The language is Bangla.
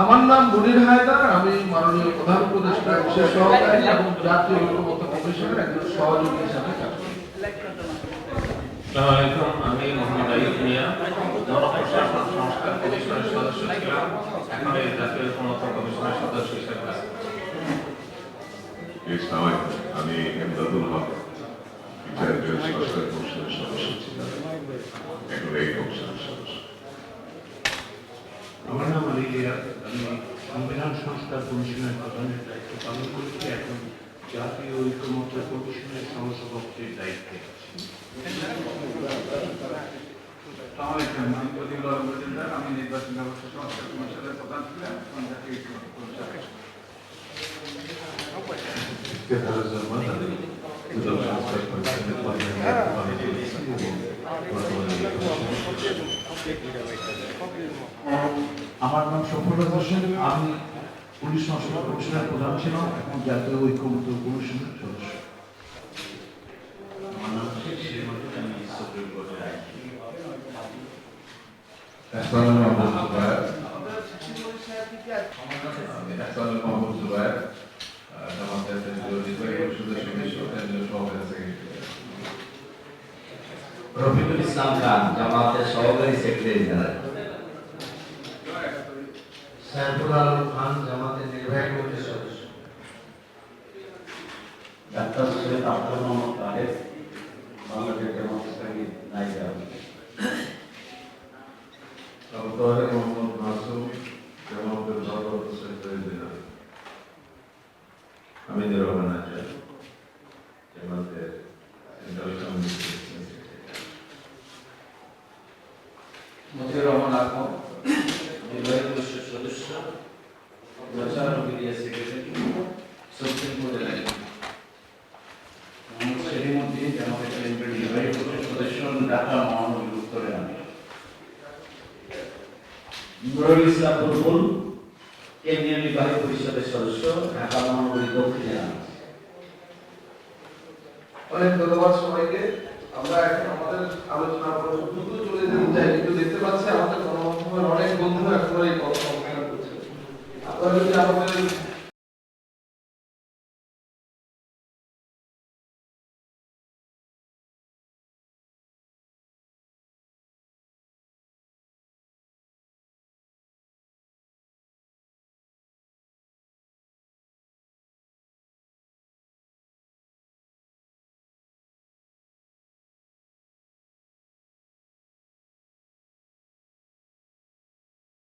আমার নাম মুনির হায়দার, আমি মাননীয় প্রধান উপদেষ্টার বিশেষ সহকারী এবং জাতীয় ঐক্যমত্য কমিশনের একজন সহযোগী হিসাবে কাজ করি। আমি মোহাম্মদ আইয়ুব মিয়া, জনপ্রশাসন সংস্কার কমিশনের সদস্য ছিলাম, এখন এই জাতীয় ঐক্যমত্য কমিশনের সদস্য হিসেবে কাজ করি। আমি এমদাদুল হক, জাতীয় সংস্কার কমিশনের সদস্য ছিলাম, এখন এই কমিশনের সদস্য। আমার নাম আলী রিয়াদ, আমি সংবিধান সংস্কার কমিশনের প্রধানের দায়িত্ব পালন করছি, এখন জাতীয় ঐক্যমত্য কমিশনের সহসভাপতির দায়িত্বে আছি। আমি নির্বাচন ব্যবস্থা সংস্কার কমিশনের প্রধান ছিলাম, এখন জাতীয় ঐক্যমত্য কমিশনের আমার নাম সফরুল হোসেন, আমি পুলিশ সংস্কার কমিশনের প্রধান ছিলাম, এখন জাতীয় ঐক্যমত্য কমিশনের সদস্য। আমার নাম শেখ শিরিমত, আমি সুপ্রিম কোর্টের আইনজীবী। রফিকুল ইসলাম খান, জামাতের সহকারী সেক্রেটারি জেনারেল। সাইফুল আলম খান, জামাতের নির্বাহী কমিটির সদস্য। ডাক্তার সৈয়দ আব্দুল মোহাম্মদ তাহের, বাংলাদেশ জামাত ইসলামী নায়েবে আমির। মোহাম্মদ মাসুম, জামাতের ভারপ্রাপ্ত সেক্রেটারি জেনারেল। হামিদুর রহমান আজাদ, জামাতের সেন্ট্রাল কমিটি। মতিউর রহমান আহমদ, নির্বাহী পরিষদ সদস্য, প্রচার ও মিডিয়া সেক্রেটারি, সুপ্রিম কোর্টের আইনজীবী। মোহাম্মদ সেলিমউদ্দিন, জামাত ইসলামীর নির্বাহী পরিষদ সদস্য, ঢাকা মহানগরী উত্তরের আমির। নুরুল ইসলাম বুলবুল, কেন্দ্রীয় নির্বাহী পরিষদের সদস্য, ঢাকা মহানগরী দক্ষিণের আমির। অনেক ধন্যবাদ সবাইকে। আমরা এখন আমাদের আলোচনা চলে যেতে চাই, কিন্তু দেখতে পাচ্ছি আমাদের গণমাধ্যমের অনেক বন্ধুরা